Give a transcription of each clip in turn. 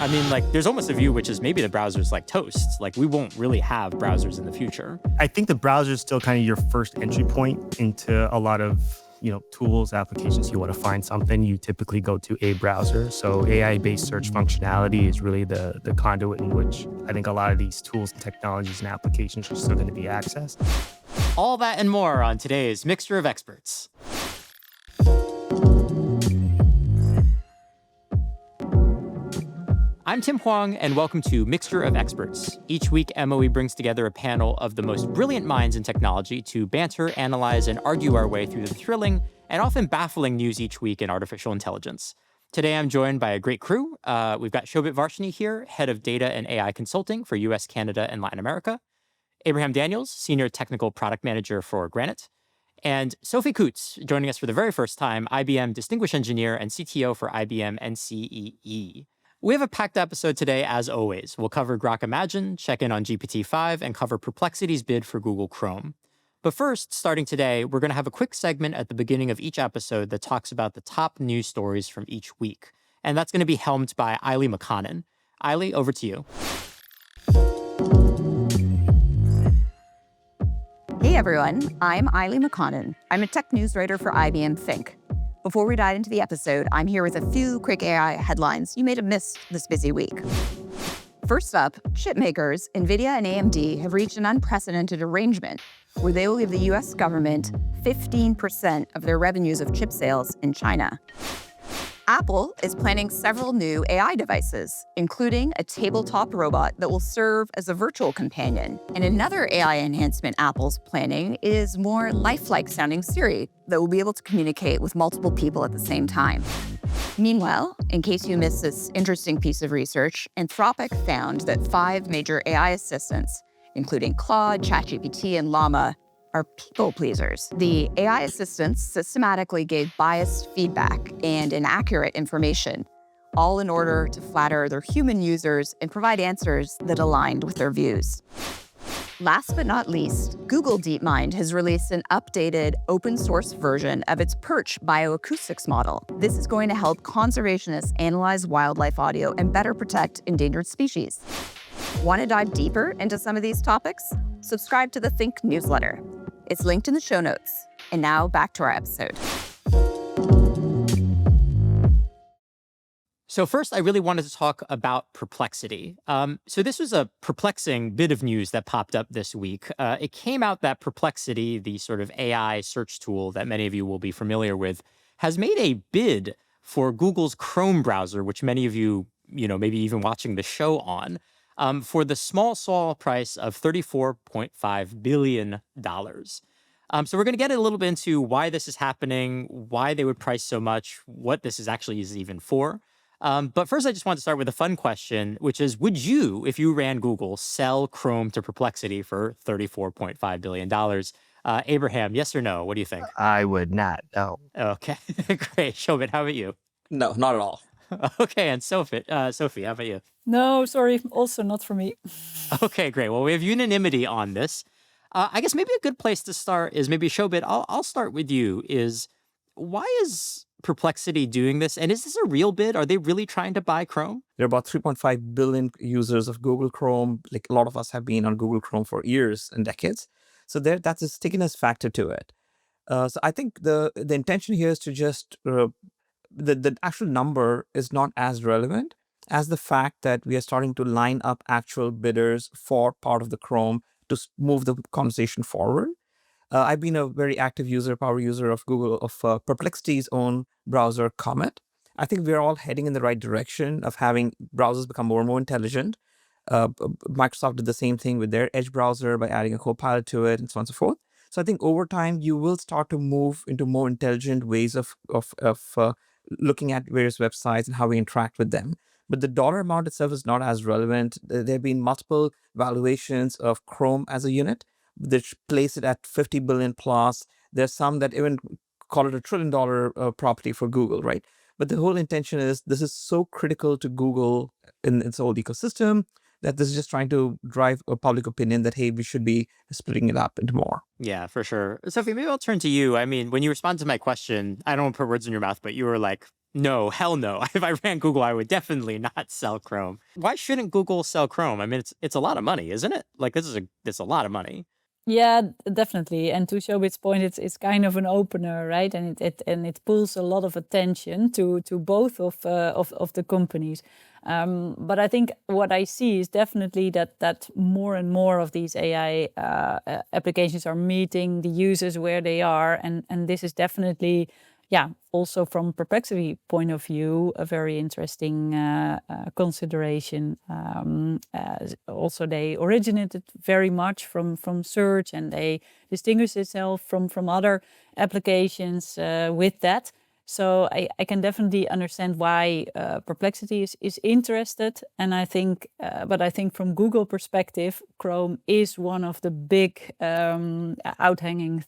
I mean, like, there's almost a view which is maybe the browser's like toast. Like, we won't really have browsers in the future. I think the browser is still kind of your first entry point into a lot of, tools, applications. You want to find something, you typically go to a browser. So AI-based search functionality is really the conduit in which I think a lot of these tools, technologies, and applications are still going to be accessed. All that and more on today's Mixture of Experts. I'm Tim Hwang, and welcome to Mixture of Experts. Each week, MOE brings together a panel of the most brilliant minds in technology to banter, analyze, and argue our way through the thrilling and often baffling news each week in artificial intelligence. Today, I'm joined by a great crew. We've got Shobhit Varshney here, head of data and AI consulting for US, Canada, and Latin America. Abraham Daniels, senior technical product manager for Granite. And Sophie Kuijt, joining us for the very first time, IBM distinguished engineer and CTO for IBM NCEE. We have a packed episode today, as always. We'll cover Grok Imagine, check in on GPT-5, and cover Perplexity's bid for Google Chrome. But first, starting today, we're going to have a quick segment at the beginning of each episode that talks about the top news stories from each week. And that's going to be helmed by Aili Makanan. Aili, over to you. Hey everyone, I'm Aili Makanan. I'm a tech news writer for IBM Think. Before we dive into the episode, I'm here with a few quick AI headlines you may have missed this busy week. First up, chip makers NVIDIA and AMD have reached an unprecedented arrangement where they will give the US government 15% of their revenues of chip sales in China. Apple is planning several new AI devices, including a tabletop robot that will serve as a virtual companion. And another AI enhancement Apple's planning is more lifelike sounding Siri that will be able to communicate with multiple people at the same time. Meanwhile, in case you missed this interesting piece of research, Anthropic found that 5 major AI assistants, including Claude, ChatGPT, and Llama, are people pleasers. The AI assistants systematically gave biased feedback and inaccurate information, all in order to flatter their human users and provide answers that aligned with their views. Last but not least, Google DeepMind has released an updated open source version of its Perch bioacoustics model. This is going to help conservationists analyze wildlife audio and better protect endangered species. Want to dive deeper into some of these topics? Subscribe to the Think newsletter. It's linked in the show notes. And now back to our episode. So first, I really wanted to talk about Perplexity. So this was a perplexing bit of news that popped up this week. It came out that Perplexity, the sort of AI search tool that many of you will be familiar with, has made a bid for Google's Chrome browser, which many of you, maybe even watching the show on, for the small price of $34.5 billion. So we're going to get a little bit into why this is happening, why they would price so much, what this is even for. But first, I just want to start with a fun question, which is, would you, if you ran Google, sell Chrome to Perplexity for $34.5 billion? Abraham, yes or no? What do you think? I would not, no. Okay, great. Shobhit, how about you? No, not at all. Okay, and Sophie, how about you? No, sorry, also not for me. Okay, great. Well, we have unanimity on this. I guess maybe a good place to start is maybe Shobhit. I'll start with you. Why is Perplexity doing this? And is this a real bid? Are they really trying to buy Chrome? There are about 3.5 billion users of Google Chrome. Like a lot of us have been on Google Chrome for years and decades. So that's a stickiness factor to it. So I think the intention here is to just, the actual number is not as relevant as the fact that we are starting to line up actual bidders for part of the Chrome to move the conversation forward. I've been a very active power user of Perplexity's own browser, Comet. I think we're all heading in the right direction of having browsers become more and more intelligent. Microsoft did the same thing with their Edge browser by adding a Copilot to it and so on and so forth. So I think over time, you will start to move into more intelligent ways of looking at various websites and how we interact with them. But the dollar amount itself is not as relevant. There have been multiple valuations of Chrome as a unit, which place it at 50 billion plus. There's some that even call it $1 trillion property for Google, right? But the whole intention is this is so critical to Google in its whole ecosystem that this is just trying to drive a public opinion that, hey, we should be splitting it up into more. Yeah, for sure. Sophie, maybe I'll turn to you. I mean, when you respond to my question, I don't want to put words in your mouth, but you were like, No, hell no. If I ran Google, I would definitely not sell Chrome. Why shouldn't Google sell Chrome? I mean, it's a lot of money, isn't it? Like it's a lot of money. Yeah, definitely. And to Shobhit's point, it's kind of an opener, right? And it pulls a lot of attention to both of the companies. But I think what I see is definitely that more and more of these AI applications are meeting the users where they are, and this is definitely, yeah, also from Perplexity point of view, a very interesting consideration. Also, they originated very much from search, and they distinguish itself from other applications with that. So I can definitely understand why Perplexity is interested, and I think, but I think from Google perspective, Chrome is one of the big outhanging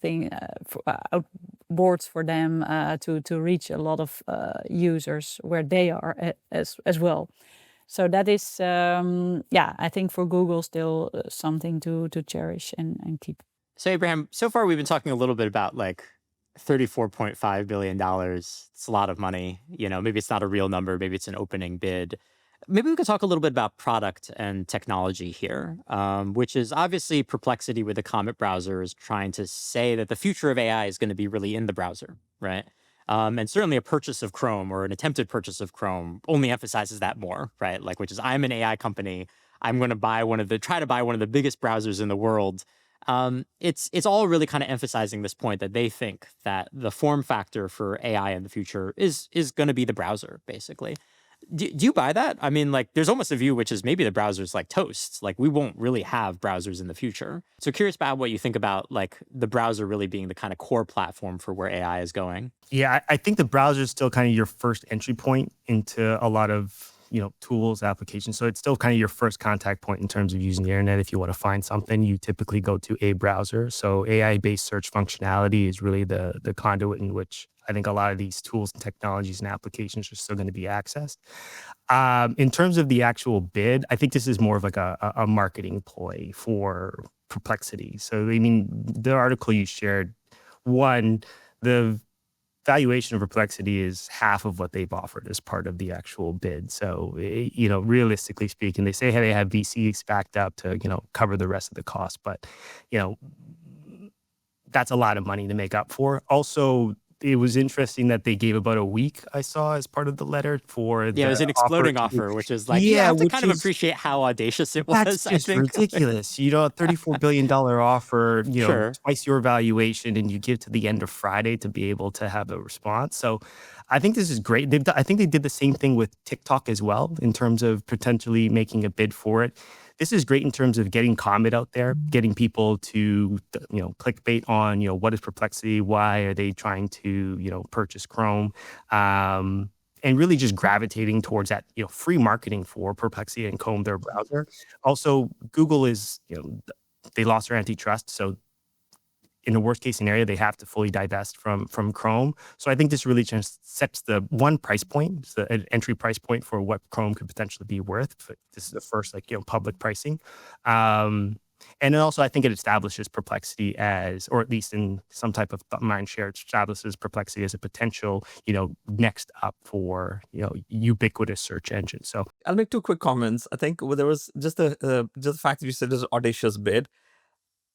boards for them to reach a lot of users where they are as well. So that is, yeah, I think for Google still something to cherish and keep. So Abraham, so far we've been talking a little bit about like $34.5 billion. It's a lot of money. Maybe it's not a real number. Maybe it's an opening bid. Maybe we could talk a little bit about product and technology here, which is obviously Perplexity with the Comet browser is trying to say that the future of AI is going to be really in the browser, right? And certainly a purchase of Chrome or an attempted purchase of Chrome only emphasizes that more, right? Like, which is I'm an AI company. I'm going to try to buy one of the biggest browsers in the world. It's all really kind of emphasizing this point that they think that the form factor for AI in the future is going to be the browser, basically. Do you buy that? I mean, like, there's almost a view which is maybe the browser's like toast. Like, we won't really have browsers in the future. So curious about what you think about like the browser really being the kind of core platform for where AI is going. Yeah, I think the browser is still kind of your first entry point into a lot of tools, applications. So it's still kind of your first contact point in terms of using the internet. If you want to find something, you typically go to a browser. So AI-based search functionality is really the conduit in which I think a lot of these tools and technologies and applications are still going to be accessed. In terms of the actual bid, I think this is more of like a marketing ploy for Perplexity. So, I mean, the article you shared, the valuation of Perplexity is half of what they've offered as part of the actual bid. So, realistically speaking, they say, hey, they have VCs backed up to, cover the rest of the cost. But, that's a lot of money to make up for. Also, it was interesting that they gave about a week, I saw, as part of the letter for it was an exploding offer, which is like, you have to kind of appreciate how audacious it was. That's just ridiculous. A $34 billion offer, Sure. Twice your valuation, and you give to the end of Friday to be able to have a response. So I think this is great. I think they did the same thing with TikTok as well in terms of potentially making a bid for it. This is great in terms of getting Comet out there, getting people to, clickbait on, what is Perplexity? Why are they trying to, purchase Chrome? And really just gravitating towards that, free marketing for Perplexity and Chrome, their browser. Also, Google is, they lost their antitrust. So in the worst case scenario, they have to fully divest from Chrome. So I think this really just sets the one price point, an entry price point for what Chrome could potentially be worth. This is the first public pricing. And then also I think it establishes Perplexity as, or at least in some type of mind share, it establishes Perplexity as a potential, next up for, ubiquitous search engine. So I'll make two quick comments. I think there was just the fact that you said it was an audacious bid.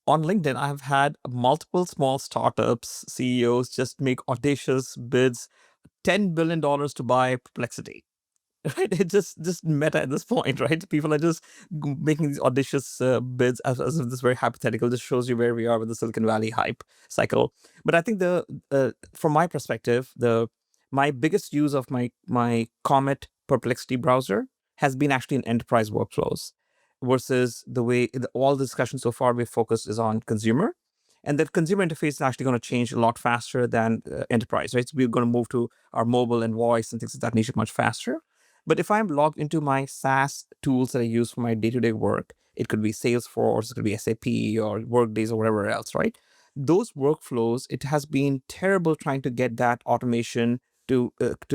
On LinkedIn, I've had multiple small startups, CEOs just make audacious bids, $10 billion to buy Perplexity. Right? It's just meta at this point, right? People are just making these audacious bids as if this very hypothetical. This shows you where we are with the Silicon Valley hype cycle. But I think from my perspective, my biggest use of my Comet Perplexity browser has been actually in enterprise workflows, versus the way all the discussion so far we've focused is on consumer. And that consumer interface is actually going to change a lot faster than enterprise, right? So we're going to move to our mobile and voice and things of that nature much faster. But if I'm logged into my SaaS tools that I use for my day-to-day work, it could be Salesforce, it could be SAP or Workdays or whatever else, right? Those workflows, it has been terrible trying to get that automation to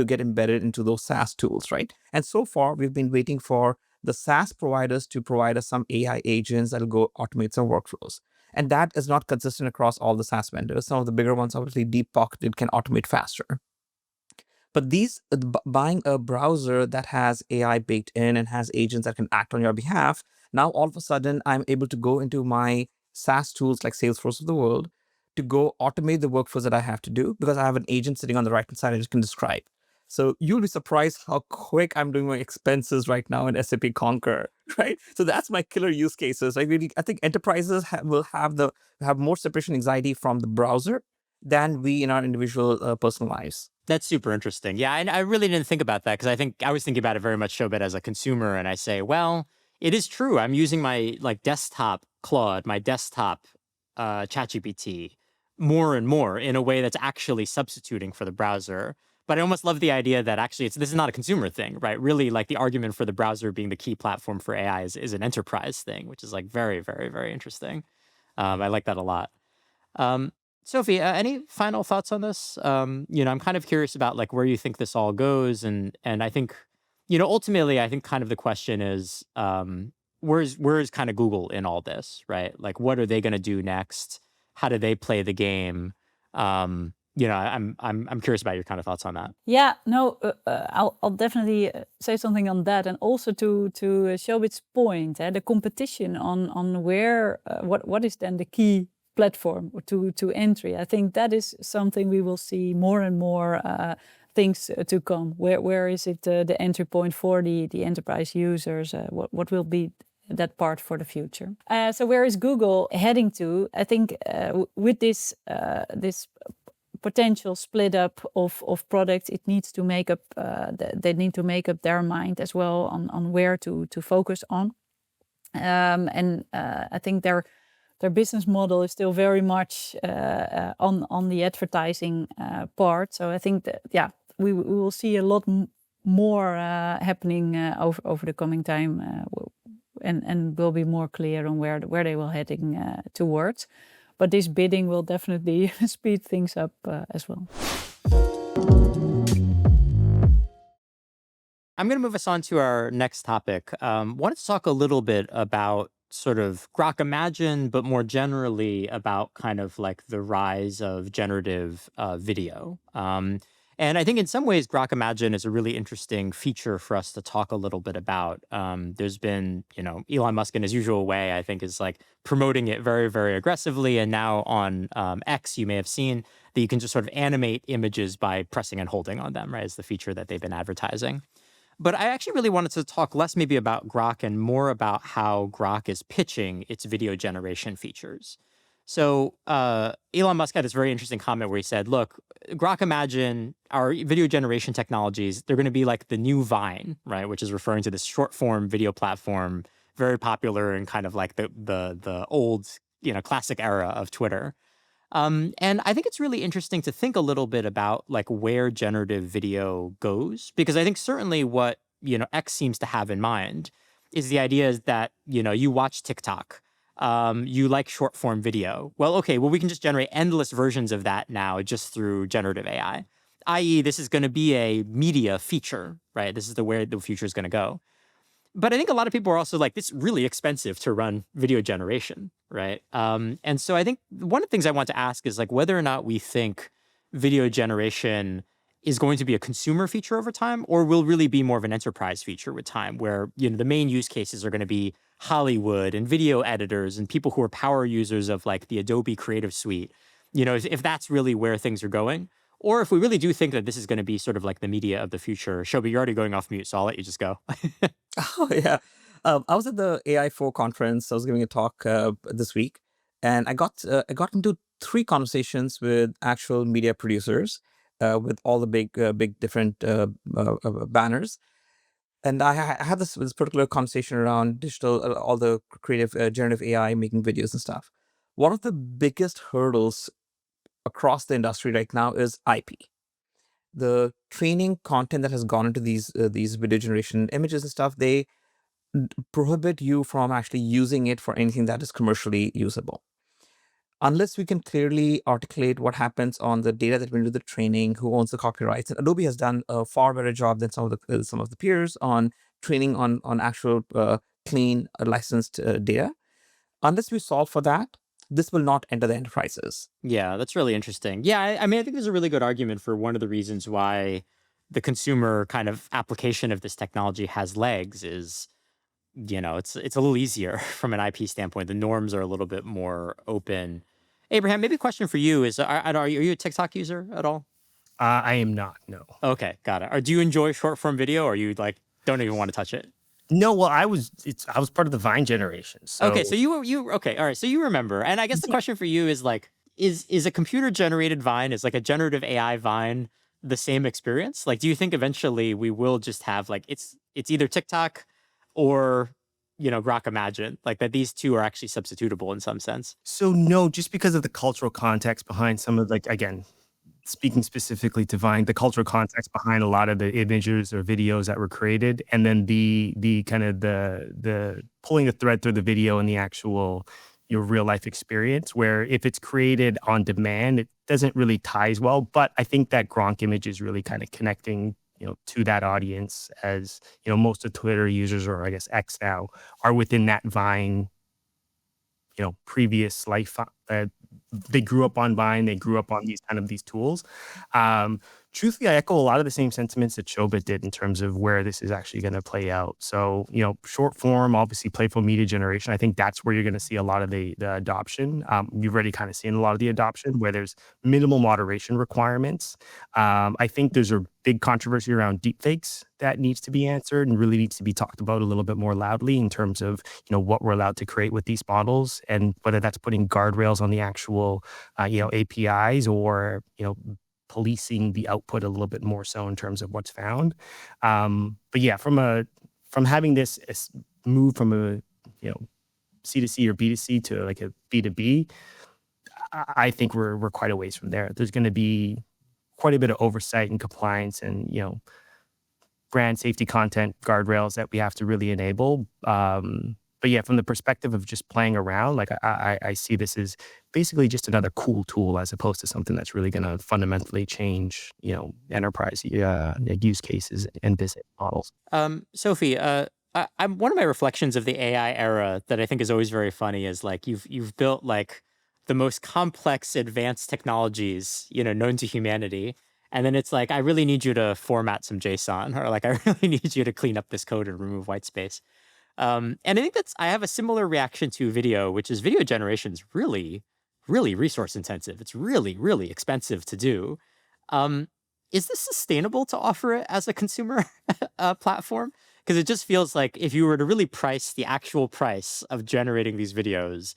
get embedded into those SaaS tools, right? And so far, we've been waiting for the SaaS providers to provide us some AI agents that'll go automate some workflows. And that is not consistent across all the SaaS vendors. Some of the bigger ones, obviously, deep-pocketed, can automate faster. But buying a browser that has AI baked in and has agents that can act on your behalf, now all of a sudden I'm able to go into my SaaS tools like Salesforce of the world to go automate the workflows that I have to do because I have an agent sitting on the right hand side I just can describe. So you'll be surprised how quick I'm doing my expenses right now in SAP Concur, right? So that's my killer use cases. I think enterprises will have more separation anxiety from the browser than we in our individual personal lives. That's super interesting. Yeah, I really didn't think about that because I think I was thinking about it very much, Shobhit, as a consumer, and I say, well, it is true. I'm using my desktop Claude, my desktop ChatGPT more and more in a way that's actually substituting for the browser. But I almost love the idea that actually this is not a consumer thing, right? Really, like the argument for the browser being the key platform for AI is an enterprise thing, which is like very, very, very interesting. I like that a lot. Um, Sophie, any final thoughts on this? I'm kind of curious about like where you think this all goes, and I think, ultimately, I think kind of the question is, where's kind of Google in all this, right? Like, what are they going to do next? How do they play the game? I'm curious about your kind of thoughts on that. Yeah, no, I'll definitely say something on that, and also to Shobhit's point, the competition on where what is then the key platform to entry. I think that is something we will see more and more things to come. Where is it the entry point for the enterprise users? What will be that part for the future? So where is Google heading to? I think with this potential split up of products, it needs to make up. They need to make up their mind as well on where to focus on. And I think their business model is still very much on the advertising part. So I think that we will see a lot more happening over the coming time, and will be more clear on where they will heading towards. But this bidding will definitely speed things up as well. I'm going to move us on to our next topic. Wanted to talk a little bit about sort of Grok Imagine, but more generally about kind of like the rise of generative video. And I think in some ways, Grok Imagine is a really interesting feature for us to talk a little bit about. There's been, Elon Musk in his usual way, I think, is like promoting it very, very aggressively. And now on X, you may have seen that you can just sort of animate images by pressing and holding on them, right? It's the feature that they've been advertising. But I actually really wanted to talk less maybe about Grok and more about how Grok is pitching its video generation features. So Elon Musk had this very interesting comment where he said, look, Grok Imagine, our video generation technologies, they're going to be like the new Vine, right? Which is referring to this short form video platform, very popular in kind of like the old, classic era of Twitter. And I think it's really interesting to think a little bit about like where generative video goes, because I think certainly what, X seems to have in mind is the idea is that, you watch TikTok, you like short form video. Well, okay, we can just generate endless versions of that now just through generative AI, i.e. this is going to be a media feature, right? This is where the future is going to go. But I think a lot of people are also like, it's really expensive to run video generation, right? And so I think one of the things I want to ask is like whether or not we think video generation is going to be a consumer feature over time, or will really be more of an enterprise feature with time, where the main use cases are going to be Hollywood and video editors and people who are power users of like the Adobe Creative Suite. If that's really where things are going. Or if we really do think that this is going to be sort of like the media of the future. Shobhit, you're already going off mute, so I'll let you just go. Oh, yeah. I was at the AI4 conference. I was giving a talk this week, and I got into 3 conversations with actual media producers with all the big different banners. And I had this particular conversation around digital, all the creative generative AI making videos and stuff. One of the biggest hurdles across the industry right now is IP. The training content that has gone into these video generation images and stuff, they prohibit you from actually using it for anything that is commercially usable. Unless we can clearly articulate what happens on the data that went into the training, who owns the copyrights. And Adobe has done a far better job than some of the peers on training on actual clean licensed data. Unless we solve for that, this will not enter the enterprises. Yeah, that's really interesting. Yeah, I mean, I think there's a really good argument for one of the reasons why the consumer kind of application of this technology has legs is, it's a little easier from an IP standpoint. The norms are a little bit more open. Abraham, maybe a question for you is, are you a TikTok user at all? I am not, no. Okay, got it. Or do you enjoy short form video, or you like don't even want to touch it? No, well, I was part of the Vine generation. So Okay, so okay, all right. So you remember. And I guess the question for you is like, is a computer generated Vine, is like a generative AI Vine the same experience? Like, do you think eventually we will just have like it's either TikTok or Grok Imagine, like that these two are actually substitutable in some sense? So no, just because of the cultural context behind some of, like, again, speaking specifically to Vine, the cultural context behind a lot of the images or videos that were created, and then the kind of the pulling the thread through the video and the actual your real life experience, where if it's created on demand, it doesn't really tie as well. But I think that Grok image is really kind of connecting, to that audience, as most of Twitter users, or I guess X now, are within that Vine, previous life. They grew up on Vine. They grew up on these tools. Truthfully, I echo a lot of the same sentiments that Shobhit did in terms of where this is actually going to play out. So, short form, obviously playful media generation, I think that's where you're going to see a lot of the adoption. You've already kind of seen a lot of the adoption where there's minimal moderation requirements. I think there's a big controversy around deepfakes that needs to be answered and really needs to be talked about a little bit more loudly in terms of, what we're allowed to create with these models, and whether that's putting guardrails on the actual, APIs, or, policing the output a little bit more so in terms of what's found. But yeah, from having this move from a, C2C or B2C to like a B2B, I think we're quite a ways from there. There's going to be quite a bit of oversight and compliance and, brand safety content guardrails that we have to really enable. But yeah, from the perspective of just playing around, like I see this as basically just another cool tool as opposed to something that's really going to fundamentally change, enterprise use cases and business models. Sophie, I'm one of my reflections of the AI era that I think is always very funny is like you've built like the most complex advanced technologies, known to humanity. And then it's like, I really need you to format some JSON, or like, I really need you to clean up this code and remove white space. And I think I have a similar reaction to video, which is video generation is really, really resource intensive. It's really, really expensive to do. Is this sustainable to offer it as a consumer platform? Because it just feels like if you were to really price the actual price of generating these videos,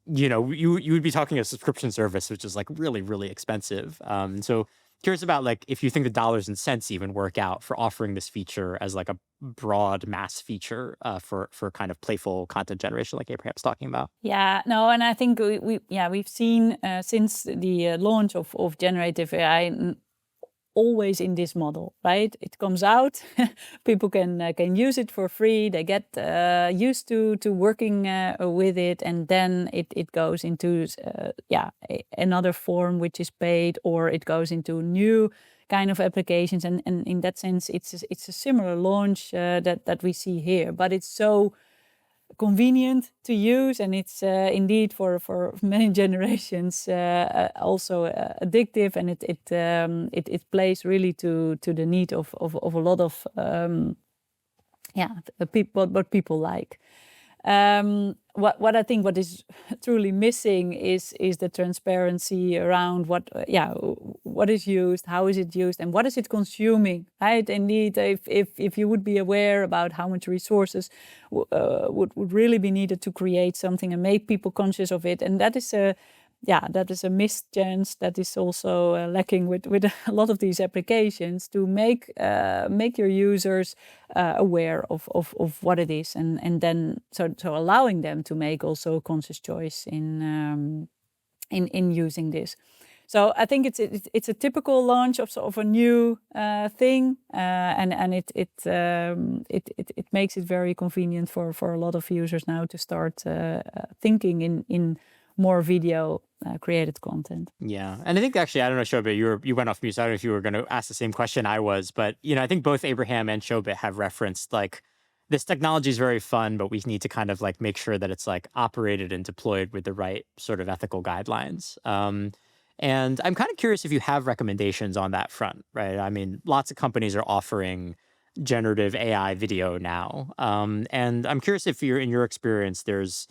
you would be talking a subscription service, which is like really, really expensive. So curious about like if you think the dollars and cents even work out for offering this feature as like a broad mass feature for kind of playful content generation, like Abraham's talking about. Yeah, no, and I think we've seen since the launch of generative AI always in this model, right? It comes out, people can use it for free. They get used to working with it, and then it goes into another form which is paid, or it goes into new kind of applications. And in that sense, it's a similar launch that we see here, but it's so convenient to use, and it's indeed for many generations also addictive, and it plays really to the need of a lot of people, what people like. What I think what is truly missing is the transparency around what is used, how is it used, and what is it consuming, right? Indeed, if you would be aware about how much resources would really be needed to create something and make people conscious of it, and that is a missed chance that is also lacking with a lot of these applications, to make your users aware of what it is, and then so allowing them to make also a conscious choice in using this. So I think it's a typical launch of a new thing, and it makes it very convenient for a lot of users now to start thinking in more video created content. Yeah. And I think actually, I don't know, Shobhit, you went off mute, so I don't know if you were going to ask the same question I was, but, I think both Abraham and Shobhit have referenced like this technology is very fun, but we need to kind of like make sure that it's like operated and deployed with the right sort of ethical guidelines. And I'm kind of curious if you have recommendations on that front, right? I mean, lots of companies are offering generative AI video now. And I'm curious if in your experience, there's,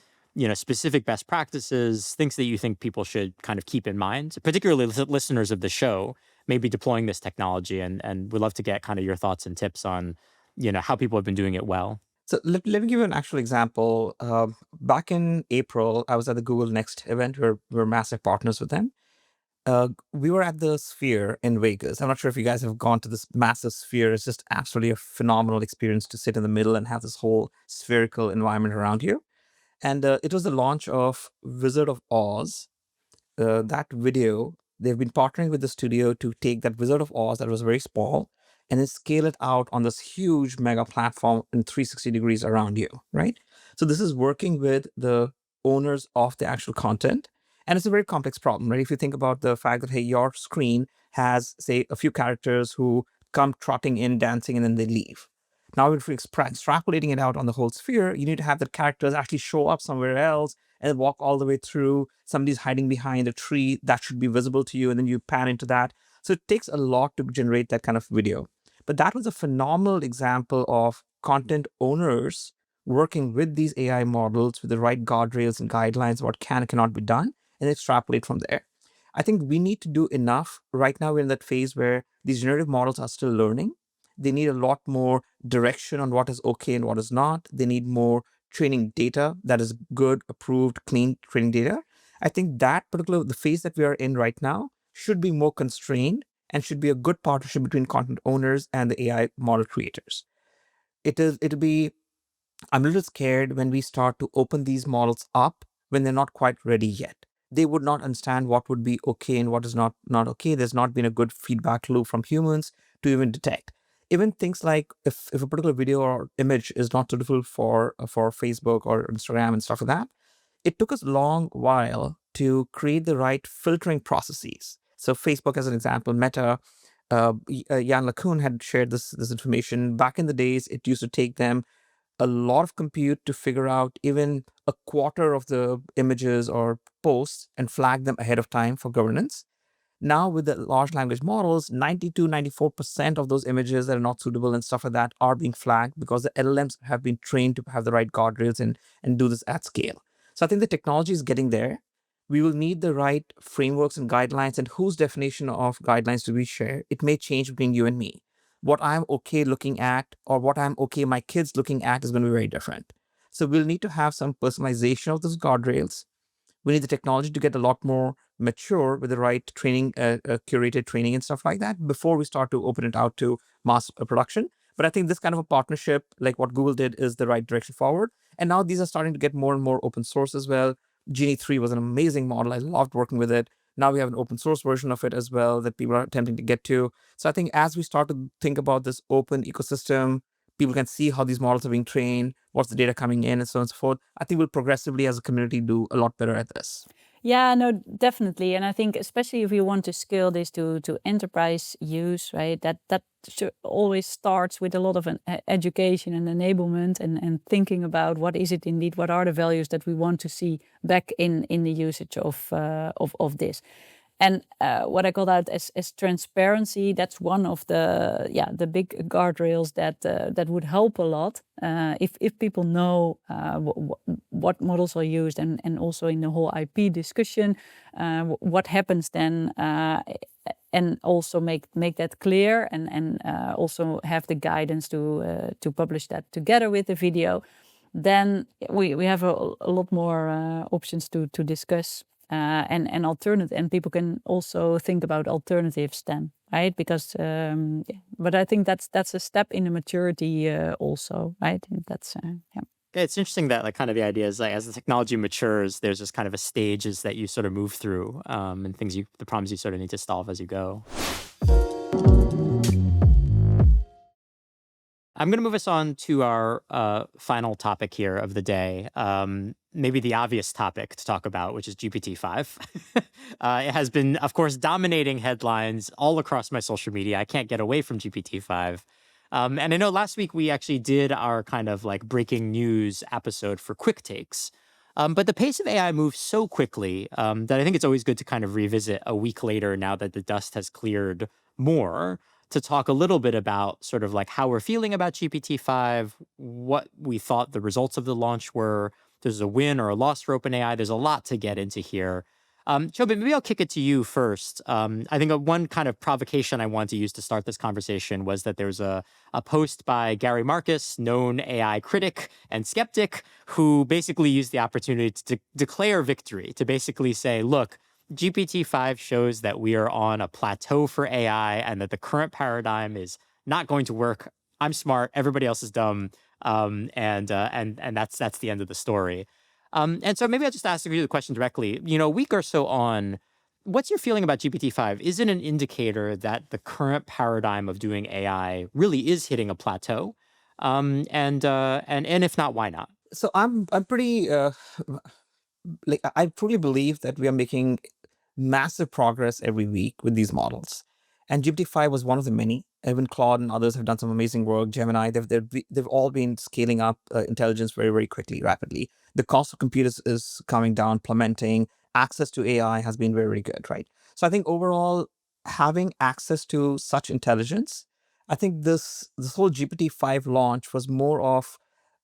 specific best practices, things that you think people should kind of keep in mind, particularly listeners of the show, maybe deploying this technology. And we'd love to get kind of your thoughts and tips on, how people have been doing it well. So let me give you an actual example. Back in April, I was at the Google Next event. We're massive partners with them. We were at the Sphere in Vegas. I'm not sure if you guys have gone to this massive Sphere. It's just absolutely a phenomenal experience to sit in the middle and have this whole spherical environment around you. And it was the launch of Wizard of Oz. That video, they've been partnering with the studio to take that Wizard of Oz that was very small and then scale it out on this huge mega platform in 360 degrees around you, right? So this is working with the owners of the actual content. And it's a very complex problem, right? If you think about the fact that, hey, your screen has, say, a few characters who come trotting in, dancing, and then they leave. Now, if you're extrapolating it out on the whole sphere, you need to have the characters actually show up somewhere else and walk all the way through. Somebody's hiding behind a tree that should be visible to you, and then you pan into that. So it takes a lot to generate that kind of video. But that was a phenomenal example of content owners working with these AI models with the right guardrails and guidelines, what can and cannot be done, and extrapolate from there. I think we need to do enough. Right now, we're in that phase where these generative models are still learning. They need a lot more direction on what is okay and what is not. They need more training data that is good, approved, clean training data. I think the phase that we are in right now should be more constrained and should be a good partnership between content owners and the AI model creators. I'm a little scared when we start to open these models up when they're not quite ready yet. They would not understand what would be okay and what is not okay. There's not been a good feedback loop from humans to even detect. Even things like if a particular video or image is not suitable for Facebook or Instagram and stuff like that, it took us a long while to create the right filtering processes. So Facebook, as an example, Meta, Jan LeCun had shared this information. Back in the days, it used to take them a lot of compute to figure out even a quarter of the images or posts and flag them ahead of time for governance. Now with the large language models, 92-94% of those images that are not suitable and stuff like that are being flagged because the LLMs have been trained to have the right guardrails and do this at scale. So I think the technology is getting there. We will need the right frameworks and guidelines, and whose definition of guidelines do we share? It may change between you and me. What I'm okay looking at or what I'm okay my kids looking at is going to be very different. So we'll need to have some personalization of those guardrails. We need the technology to get a lot more mature with the right training, curated training and stuff like that before we start to open it out to mass production. But I think this kind of a partnership, like what Google did, is the right direction forward. And now these are starting to get more and more open source as well. Genie 3 was an amazing model. I loved working with it. Now we have an open source version of it as well that people are attempting to get to. So I think as we start to think about this open ecosystem, people can see how these models are being trained, what's the data coming in, and so on and so forth. I think we'll progressively as a community do a lot better at this. Yeah, no, definitely. And I think especially if you want to scale this to enterprise use, right, that always starts with a lot of education and enablement and thinking about what is it indeed, what are the values that we want to see back in the usage of this. And what I call out as transparency, that's one of the big guardrails that would help a lot if people know what models are used and also in the whole IP discussion, what happens then, and also make that clear and also have the guidance to publish that together with the video. Then we have a lot more options to discuss. And alternative, and people can also think about alternatives then, right? Because, but I think that's a step in the maturity also, right? And that's yeah. Yeah, it's interesting that like kind of the idea is like as the technology matures, there's just kind of a stages that you sort of move through, and the problems you sort of need to solve as you go. I'm going to move us on to our final topic here of the day. Maybe the obvious topic to talk about, which is GPT-5. It has been, of course, dominating headlines all across my social media. I can't get away from GPT-5. And I know last week we actually did our kind of like breaking news episode for Quick Takes. But the pace of AI moves so quickly that I think it's always good to kind of revisit a week later now that the dust has cleared more to talk a little bit about sort of like how we're feeling about GPT-5, what we thought the results of the launch were. There's a win or a loss for OpenAI. There's a lot to get into here. Shobhit, maybe I'll kick it to you first. I think one kind of provocation I wanted to use to start this conversation was that there's a post by Gary Marcus, known AI critic and skeptic, who basically used the opportunity to declare victory, to basically say, look, GPT-5 shows that we are on a plateau for AI and that the current paradigm is not going to work. I'm smart, everybody else is dumb, and that's the end of the story. And so maybe I'll just ask you the question directly. A week or so on, what's your feeling about GPT-5? Is it an indicator that the current paradigm of doing AI really is hitting a plateau? And if not, why not? So I'm pretty I truly believe that we are making massive progress every week with these models. And GPT-5 was one of the many. Even Claude and others have done some amazing work. Gemini, they've all been scaling up intelligence very, very quickly, rapidly. The cost of computers is coming down, plummeting. Access to AI has been very, very good, right? So I think overall, having access to such intelligence, I think this whole GPT-5 launch was more of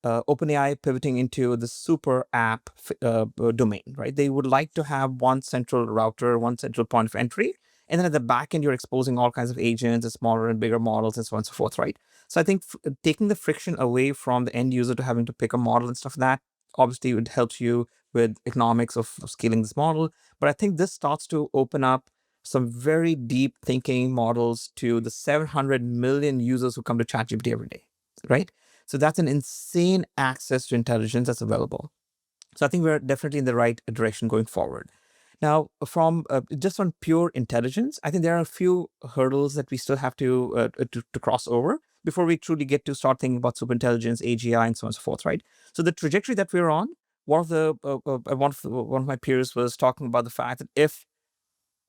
OpenAI pivoting into the super app domain, right? They would like to have one central router, one central point of entry. And then at the back end, you're exposing all kinds of agents and smaller and bigger models and so on and so forth, right? So I think taking the friction away from the end user to having to pick a model and stuff like that, obviously it helps you with economics of scaling this model. But I think this starts to open up some very deep thinking models to the 700 million users who come to ChatGPT every day, right? So that's an insane access to intelligence that's available. So I think we're definitely in the right direction going forward. Now, from just on pure intelligence, I think there are a few hurdles that we still have to cross over before we truly get to start thinking about superintelligence, AGI, and so on and so forth, right? So the trajectory that we're on, one of my peers was talking about the fact that if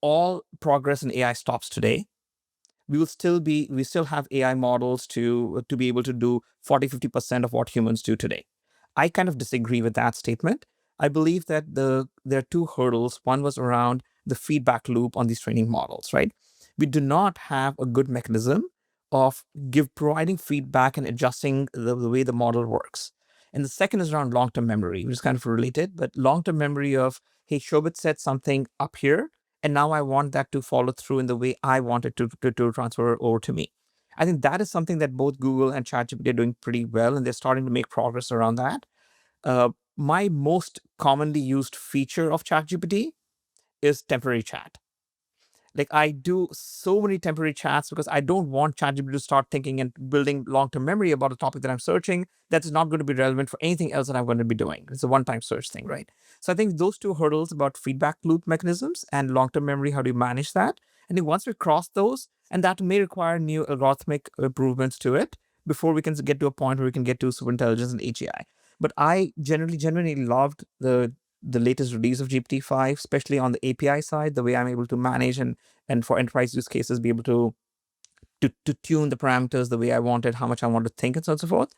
all progress in AI stops today, we still have AI models to be able to do 40-50% of what humans do today. I kind of disagree with that statement. I believe that there are two hurdles. One was around the feedback loop on these training models, right? We do not have a good mechanism of providing feedback and adjusting the way the model works. And the second is around long-term memory, which is kind of related, but long-term memory of, hey, Shobhit said something up here, and now I want that to follow through in the way I want it to transfer over to me. I think that is something that both Google and ChatGPT are doing pretty well, and they're starting to make progress around that. My most commonly used feature of ChatGPT is temporary chat. Like I do so many temporary chats because I don't want ChatGPT to start thinking and building long-term memory about a topic that I'm searching that's not going to be relevant for anything else that I'm going to be doing. It's a one-time search thing, right? So I think those two hurdles about feedback loop mechanisms and long-term memory, how do you manage that? I think once we cross those, and that may require new algorithmic improvements to it before we can get to a point where we can get to superintelligence and AGI. But I genuinely loved the latest release of GPT-5, especially on the API side, the way I'm able to manage and for enterprise use cases, be able to tune the parameters the way I wanted, how much I want to think, and so on and so forth.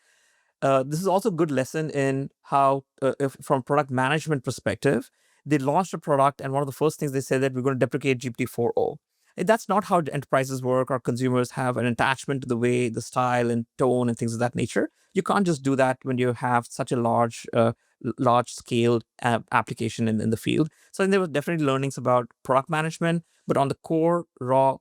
This is also a good lesson in how, from product management perspective, they launched a product, and one of the first things they said that we're going to deprecate GPT 4.0. That's not how enterprises work, or consumers have an attachment to the way, the style and tone and things of that nature. You can't just do that when you have such a large scale application in the field. So there were definitely learnings about product management, but on the core raw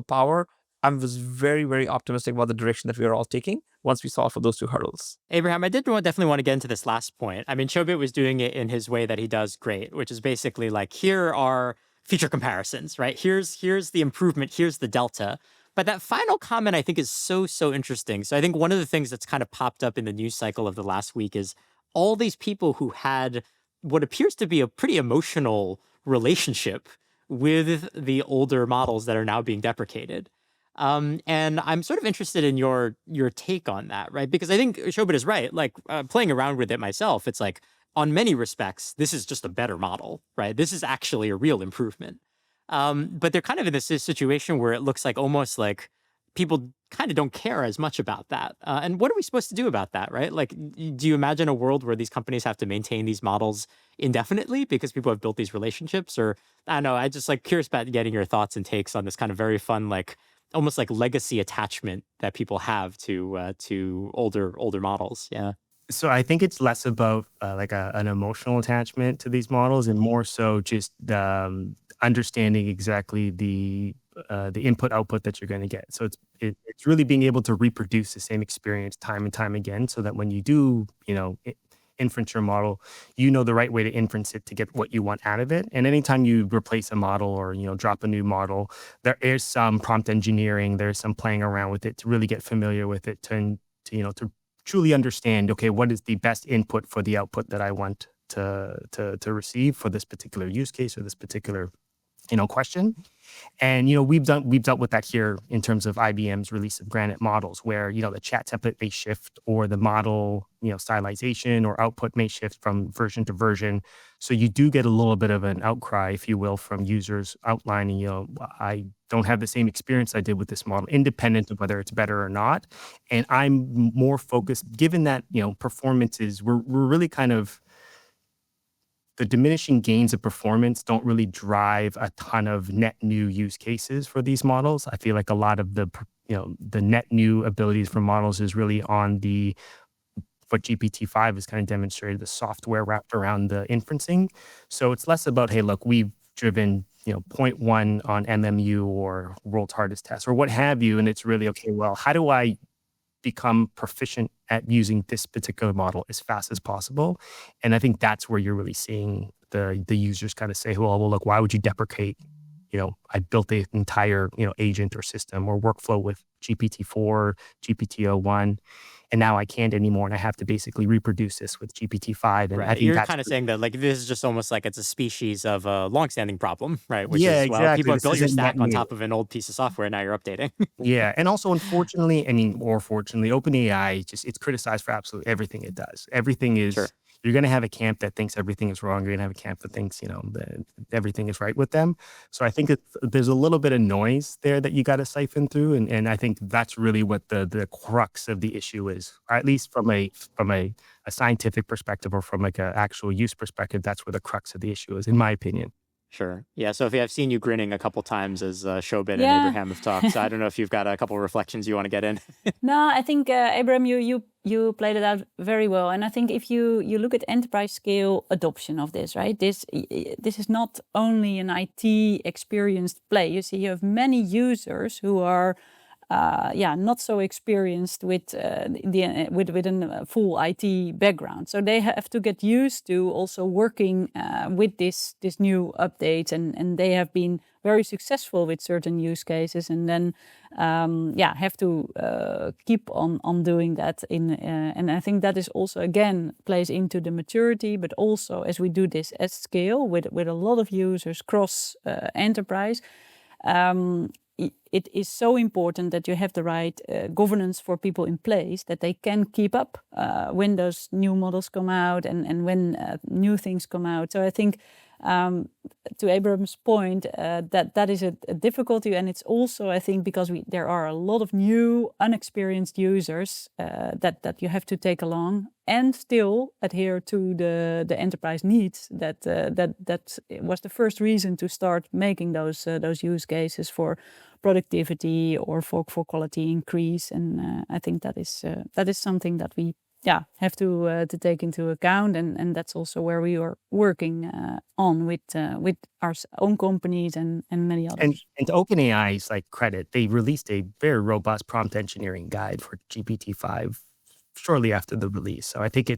power, I was very, very optimistic about the direction that we are all taking once we solve for those two hurdles. Abraham, I definitely want to get into this last point. I mean, Shobhit was doing it in his way that he does great, which is basically like, here are feature comparisons, right? Here's the improvement, here's the delta. But that final comment, I think, is so interesting. So I think one of the things that's kind of popped up in the news cycle of the last week is all these people who had what appears to be a pretty emotional relationship with the older models that are now being deprecated. And I'm sort of interested in your take on that, right? Because I think Shobhit is right. Like playing around with it myself, it's like, on many respects, this is just a better model, right? This is actually a real improvement. But they're kind of in this situation where it looks like almost like people kind of don't care as much about that. And what are we supposed to do about that, right? Like, do you imagine a world where these companies have to maintain these models indefinitely because people have built these relationships? Or I don't know, I just like curious about getting your thoughts and takes on this kind of very fun, like almost like legacy attachment that people have to older models. Yeah. So I think it's less about like an emotional attachment to these models and more so just understanding exactly the input output that you're going to get. So it's really being able to reproduce the same experience time and time again, so that when you do inference your model, you know the right way to inference it to get what you want out of it. And anytime you replace a model or drop a new model, there is some prompt engineering, there's some playing around with it to really get familiar with it to truly understand, okay, what is the best input for the output that I want to receive for this particular use case or this particular question. And we've dealt with that here in terms of IBM's release of Granite models, where the chat template may shift or the model stylization or output may shift from version to version. So you do get a little bit of an outcry, if you will, from users outlining, I don't have the same experience I did with this model, independent of whether it's better or not. And I'm more focused, given that performance is we're really kind of, the diminishing gains of performance don't really drive a ton of net new use cases for these models. I feel like a lot of the net new abilities for models is really on what GPT-5 has kind of demonstrated, the software wrapped around the inferencing. So it's less about, hey, look, we've driven 0.1 on MMU or world's hardest test or what have you. And it's really, okay, well, how do I become proficient at using this particular model as fast as possible? And I think that's where you're really seeing the users kind of say, well, look, why would you deprecate, I built the entire, agent or system or workflow with GPT-4, GPT-01, and now I can't anymore. And I have to basically reproduce this with GPT-5. And right. I think You're kind of saying that like this is just almost like it's a species of a longstanding problem, right? Which yeah, is, well, exactly. people have This built your isn't stack net on new. top of an old piece of software. Now you're updating. Yeah. And also, unfortunately, or fortunately, OpenAI it's criticized for absolutely everything it does. Everything is, Sure. You're going to have a camp that thinks everything is wrong. You're going to have a camp that thinks, that everything is right with them. So I think there's a little bit of noise there that you got to siphon through. And I think that's really what the crux of the issue is, or at least from a scientific perspective or from like an actual use perspective, that's where the crux of the issue is, in my opinion. Sure. Yeah, Sophie, I've seen you grinning a couple times as Shobhit and Yeah. Abraham have talked. So I don't know if you've got a couple of reflections you want to get in. No, I think Abraham, you played it out very well, and I think if you look at enterprise scale adoption of this, right? This is not only an IT experienced play. You see, you have many users who are not so experienced with a full IT background. So they have to get used to also working with this new updates, and they have been very successful with certain use cases, and then have to keep on doing that. And I think that is also again plays into the maturity, but also as we do this at scale with a lot of users cross enterprise. It is so important that you have the right governance for people in place that they can keep up when those new models come out and when new things come out. So I think to Abraham's point, that is a difficulty, and it's also, I think, because there are a lot of new, unexperienced users that you have to take along and still adhere to the enterprise needs. That was the first reason to start making those use cases for productivity or for quality increase, and I think that is something that we have to take into account, and that's also where we are working on with our own companies and many others. And to OpenAI's like credit, they released a very robust prompt engineering guide for GPT-5 shortly after the release. So I think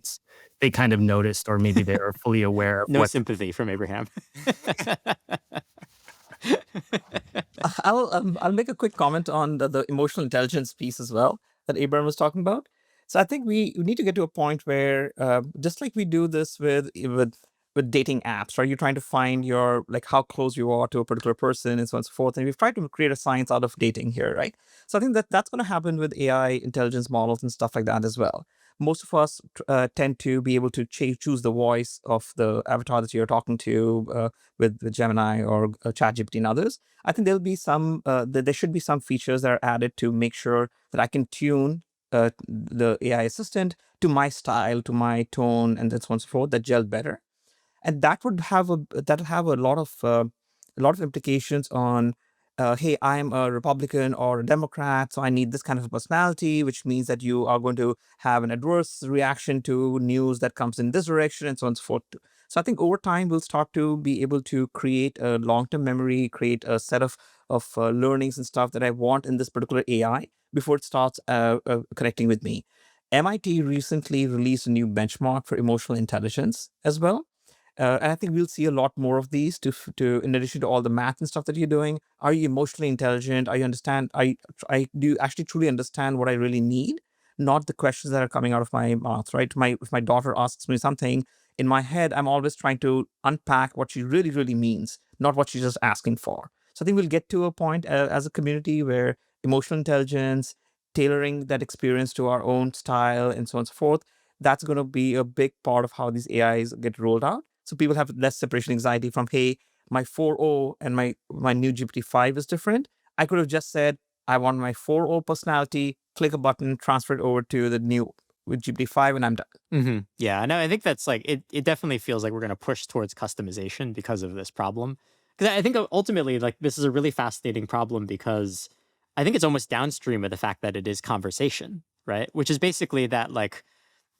they kind of noticed, or maybe they're fully aware of No sympathy from Abraham. I'll make a quick comment on the emotional intelligence piece as well that Abraham was talking about. So I think we need to get to a point where, just like we do this with dating apps, right? You're trying to find your, like, how close you are to a particular person and so on and so forth. And we've tried to create a science out of dating here, right? So I think that's going to happen with AI intelligence models and stuff like that as well. most of us tend to be able to choose the voice of the avatar that you're talking to with Gemini or ChatGPT and others. I think there'll be there should be some features that are added to make sure that I can tune the AI assistant to my style, to my tone, and so on and so forth that gel better. And that'll have a lot of implications on hey, I'm a Republican or a Democrat, so I need this kind of a personality, which means that you are going to have an adverse reaction to news that comes in this direction, and so on and so forth. So I think over time we'll start to be able to create a long-term memory, create a set of learnings and stuff that I want in this particular AI before it starts connecting with me. MIT recently released a new benchmark for emotional intelligence as well. And I think we'll see a lot more of these to in addition to all the math and stuff that you're doing. Are you emotionally intelligent? Are you understand? I do you actually truly understand what I really need? Not the questions that are coming out of my mouth, right? If my daughter asks me something, in my head, I'm always trying to unpack what she really, really means, not what she's just asking for. So I think we'll get to a point as a community where emotional intelligence, tailoring that experience to our own style, and so on and so forth, that's going to be a big part of how these AIs get rolled out. So people have less separation anxiety from, hey, my 4.0 and my new GPT-5 is different. I could have just said, I want my 4.0 personality, click a button, transfer it over to the new with GPT-5, and I'm done. Yeah, no, I think that's like, it definitely feels like we're going to push towards customization because of this problem. Because I think ultimately, like, this is a really fascinating problem because I think it's almost downstream of the fact that it is conversation, right? Which is basically that, like,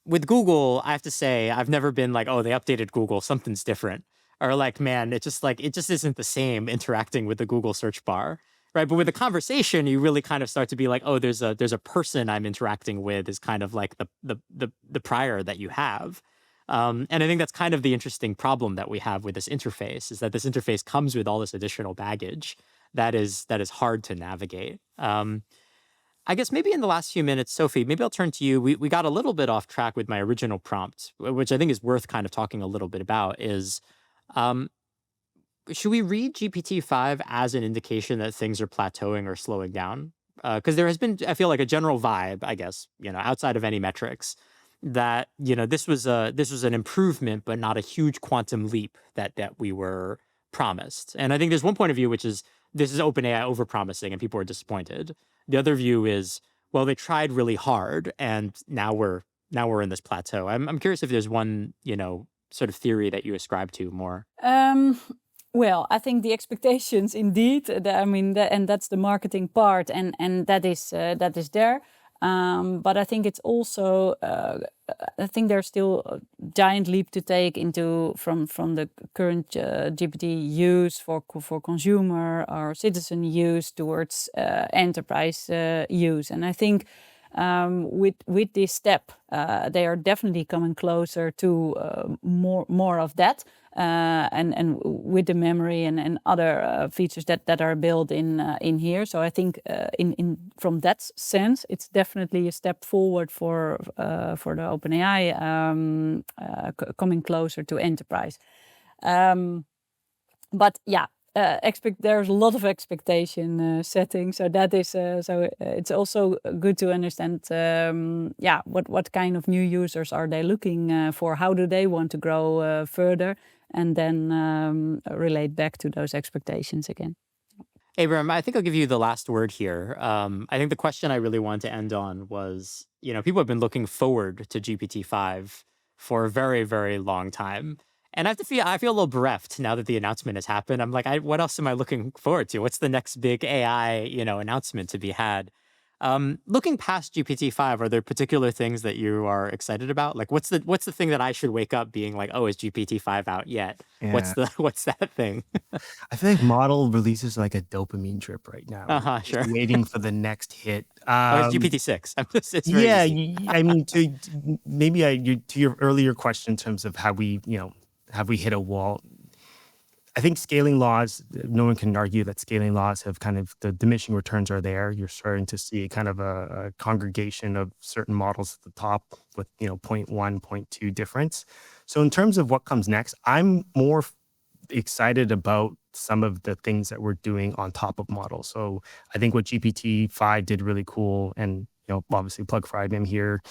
with Google, I have to say, I've never been like, oh, they updated Google, something's different. Or like, man, it just isn't the same interacting with the Google search bar, right? But with a conversation, you really kind of start to be like, oh, there's a person I'm interacting with is kind of like the prior that you have. And I think that's kind of the interesting problem that we have with this interface is that this interface comes with all this additional baggage that is hard to navigate. I guess maybe in the last few minutes, Sophie, maybe I'll turn to you. We got a little bit off track with my original prompt, which I think is worth kind of talking a little bit about is, should we read GPT-5 as an indication that things are plateauing or slowing down? Because there has been, I feel like, a general vibe, I guess, outside of any metrics, that, this was an improvement, but not a huge quantum leap that we were promised. And I think there's one point of view, which is this is OpenAI overpromising and people are disappointed. The other view is, well, they tried really hard and now we're in this plateau. I'm curious if there's one, sort of theory that you ascribe to more. Well, I think the expectations indeed, and that's the marketing part and that is there. But I think it's also, I think there's still a giant leap to take from the current GPT use for consumer or citizen use towards enterprise use. And I think with this step, they are definitely coming closer to more of that. And with the memory and other features that are built in here. So I think in from that sense, it's definitely a step forward for the OpenAI coming closer to enterprise. But yeah, there's a lot of expectation setting. So that is it's also good to understand. What kind of new users are they looking for? How do they want to grow further? And then relate back to those expectations again. Abram, I think I'll give you the last word here. I think the question I really wanted to end on was, people have been looking forward to GPT-5 for a very, very long time. And I feel a little bereft now that the announcement has happened. I'm like, what else am I looking forward to? What's the next big AI, announcement to be had? Looking past GPT-5, are there particular things that you are excited about? Like, what's the thing that I should wake up being like, oh, is GPT-5 out yet? Yeah. What's that thing? I feel like model releases like a dopamine trip right now. Sure. Waiting for the next hit. It's GPT-6. It's very easy. I mean, to your earlier question in terms of have we hit a wall? I think scaling laws, no one can argue that scaling laws have kind of, the diminishing returns are there. You're starting to see kind of a congregation of certain models at the top with, 0.1, 0.2 difference. So in terms of what comes next, I'm more excited about some of the things that we're doing on top of models. So I think what GPT-5 did really cool, and obviously plug for IBM here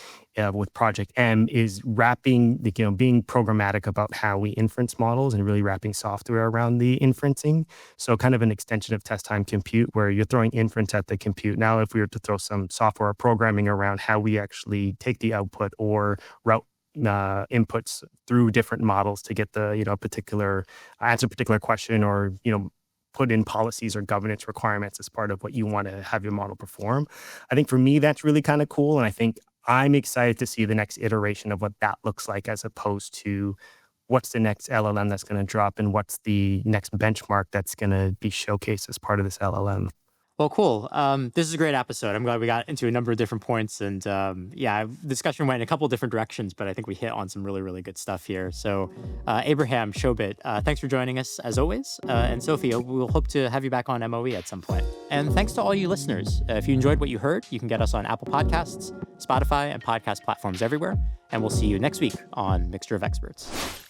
with Project M, is wrapping, being programmatic about how we inference models and really wrapping software around the inferencing. So kind of an extension of test time compute where you're throwing inference at the compute. Now, if we were to throw some software programming around how we actually take the output or route inputs through different models to get the, answer a particular question or, put in policies or governance requirements as part of what you want to have your model perform. I think for me, that's really kind of cool. And I think I'm excited to see the next iteration of what that looks like, as opposed to what's the next LLM that's going to drop and what's the next benchmark that's going to be showcased as part of this LLM. Well, cool. This is a great episode. I'm glad we got into a number of different points. And the discussion went in a couple of different directions, but I think we hit on some really, really good stuff here. So Abraham, Shobhit, thanks for joining us as always. And Sophie, we'll hope to have you back on MOE at some point. And thanks to all you listeners. If you enjoyed what you heard, you can get us on Apple Podcasts, Spotify, and podcast platforms everywhere. And we'll see you next week on Mixture of Experts.